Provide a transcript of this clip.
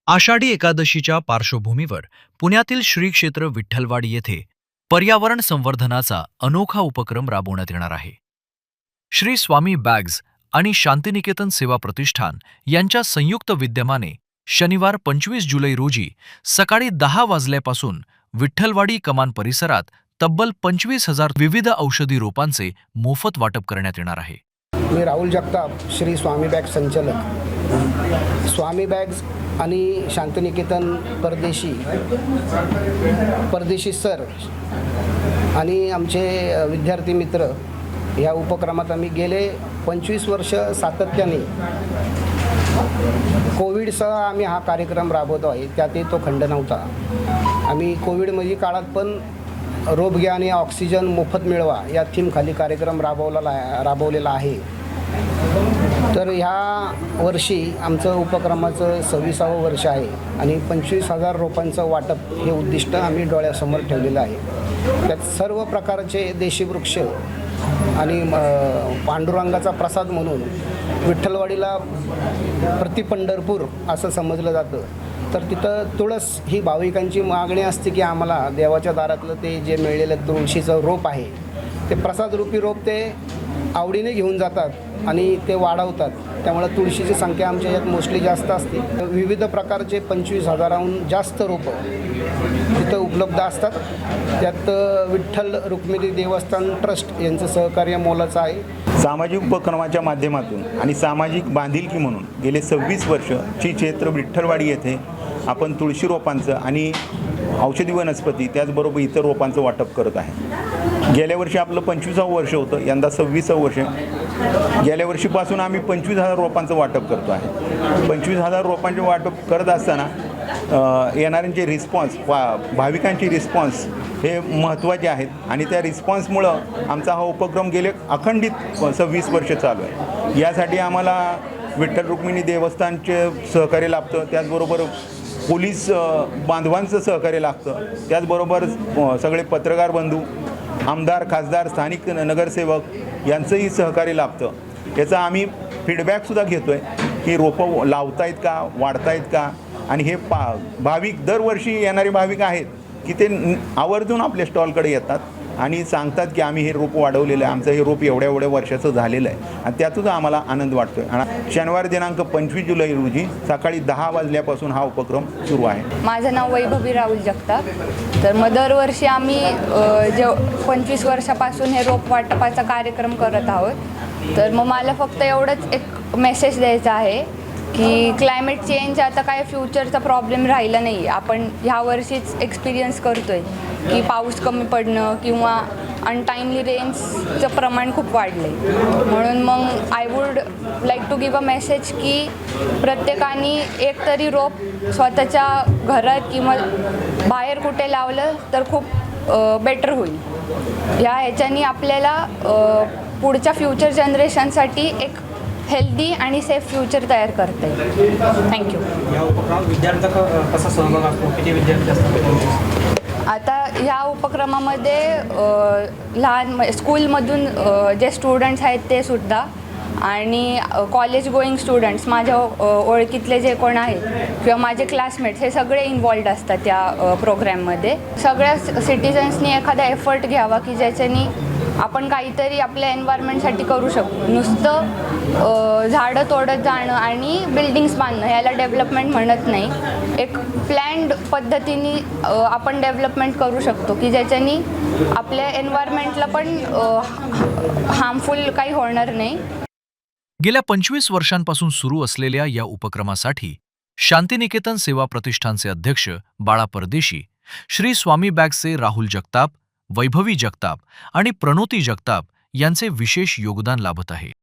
आषाढी एकादशीच्या पार्श्वभूमीवर पुण्यातील श्री क्षेत्र विठ्ठलवाडी येथे पर्यावरण संवर्धनाचा अनोखा उपक्रम राबवण्यात येणार आहे. श्री स्वामी बॅग्ज आणि शांतिनिकेतन सेवा प्रतिष्ठान यांच्या संयुक्त विद्यमाने शनिवार 25 जुलै रोजी सकाळी 10 वाजल्यापासून विठ्ठलवाडी कमान परिसरात तब्बल 25,000 विविध औषधी रोपांचे मोफत वाटप करण्यात येणार आहे. मी राहुल जगताप, श्री स्वामी बॅग संचालक. स्वामी बॅग्स आणि शांतिनिकेतन परदेशी सर आणि आमचे विद्यार्थी मित्र या उपक्रमात आम्ही गेले 25 वर्ष सातत्याने कोविडसह आम्ही हा कार्यक्रम राबवतो आहे. त्यातही तो खंड नव्हता. आम्ही कोविडमध्ये काळात पण रोप घ्या आणि ऑक्सिजन मोफत मिळवा या थीमखाली कार्यक्रम राबवलेला आहे. तर ह्या वर्षी आमचं उपक्रमाचं 26वं वर्ष आहे आणि 25,000 रोपांचं वाटप हे उद्दिष्ट आम्ही डोळ्यासमोर ठेवलेलं आहे. त्यात सर्व प्रकारचे देशी वृक्ष आणि पांडुरंगाचा प्रसाद म्हणून विठ्ठलवाडीला पंढरपूर असं समजलं जातं. तर तिथं तुळस ही भाविकांची मागणी असते की आम्हाला देवाच्या दारातलं ते जे मिळलेलं तुळशीचं रोप आहे ते प्रसादरूपी रोप ते आवडीने घेऊन जातात आणि ते वाढवतात. त्यामुळे तुळशीची संख्या आमच्या यात मोस्टली जास्त असते. विविध प्रकारचे 25,000हून जास्त रोपं तिथं उपलब्ध असतात. त्यात विठ्ठल रुक्मिणी देवस्थान ट्रस्ट यांचं सहकार्य मोलाचं आहे. सामाजिक उपक्रमाच्या माध्यमातून आणि सामाजिक बांधिलकी म्हणून गेले 26 वर्ष श्री क्षेत्र विठ्ठलवाडी येथे आपण तुळशी रोपांचं आणि औषधी वनस्पती त्याचबरोबर इतर रोपांचं वाटप करत आहे. गेल्या वर्षी आपलं 25वं वर्ष होतं, यंदा 26वं वर्ष. गेल्या वर्षीपासून आम्ही 25,000 रोपांचं वाटप करतो आहे. 25,000 रोपांचे वाटप करत असताना येणाऱ्यांचे रिस्पॉन्स, भाविकांची रिस्पॉन्स हे महत्त्वाचे आहेत आणि त्या रिस्पॉन्समुळं आमचा हा उपक्रम गेले अखंडित 26 वर्ष चालू आहे. यासाठी आम्हाला विठ्ठल रुक्मिणी देवस्थानचे सहकार्य लाभतं, त्याचबरोबर पोलीस बांधवांचं सहकार्य लागतं, त्याचबरोबर सगळे पत्रकार बंधू, आमदार, खासदार, स्थानिक नगरसेवक यांचंही सहकार्य लाभतं. याचा आम्ही फीडबॅकसुद्धा घेतो आहे की रोपं लावतायत का, वाढतायत का. आणि हे भाविक दरवर्षी येणारे भाविक आहेत की ते आवर्जून आपल्या स्टॉलकडे येतात आणि सांगतात की आम्ही हे रोप वाढवलेलं आहे, आमचं हे रोप एवढ्या वर्षाचं झालेलं आहे आणि त्यातून आम्हाला आनंद वाटतो आहे. आणि शनिवार दिनांक 25 जुलै रोजी सकाळी 10 वाजल्यापासून हा उपक्रम सुरू आहे. माझं नाव वैभवी राहुल जगताप. तर मग दरवर्षी आम्ही 25 वर्षापासून हे रोप वाटपाचा कार्यक्रम करत आहोत. तर मग मला फक्त एवढंच एक मेसेज द्यायचा आहे की क्लायमेट चेंज आता काय फ्युचरचा प्रॉब्लेम राहिला नाही. आपण ह्या वर्षीच एक्सपिरियन्स करतो आहे की पाऊस कमी पडणं किंवा अनटाईमली रेन्सचं प्रमाण खूप वाढलं आहे. म्हणून मग I would like to give a message की प्रत्येकाने एक तरी रोप स्वतःच्या घरात किंवा बाहेर कुठे लावलं तर खूप बेटर होईल. ह्याच्यानी आपल्याला पुढच्या फ्युचर जनरेशनसाठी एक हेल्दी आणि सेफ फ्युचर तयार करता येईल. थँक्यू. या उपक्रमात विद्यार्थ्यांचा कसा सहभाग असतो, किती विद्यार्थी असतात? आता ह्या उपक्रमामध्ये लहान स्कूलमधून जे स्टुडंट्स आहेत ते सुद्धा आणि कॉलेज गोईंग स्टुडंट्स, माझ्या ओळखीतले जे कोण आहेत किंवा माझे क्लासमेट्स, हे सगळे इन्वॉल्ड असतात या प्रोग्रॅममध्ये. सगळ्या सिटिझन्सनी एखादा एफर्ट घ्यावा की ज्याच्यानी आपण काहीतरी आपल्या एन्व्हायरमेंटसाठी करू शकतो. नुसतं झाडं तोडत जाणं आणि बिल्डिंग्स बांधणं ह्याला डेव्हलपमेंट म्हणत नाही. एक प्लॅन्ड पद्धतीने आपण डेव्हलपमेंट करू शकतो की ज्याच्यानी आपल्या एन्व्हायरमेंटला पण हार्मफुल काही होणार नाही. गेल्या 25 वर्षांपासून सुरू असलेल्या या उपक्रमासाठी शांतिनिकेतन सेवा प्रतिष्ठानचे अध्यक्ष बाळा परदेशी, श्री स्वामी बॅग्सचे राहुल जगताप, वैभवी जगताप आणि प्रणोती जगताप यांचे विशेष योगदान लाभत आहे.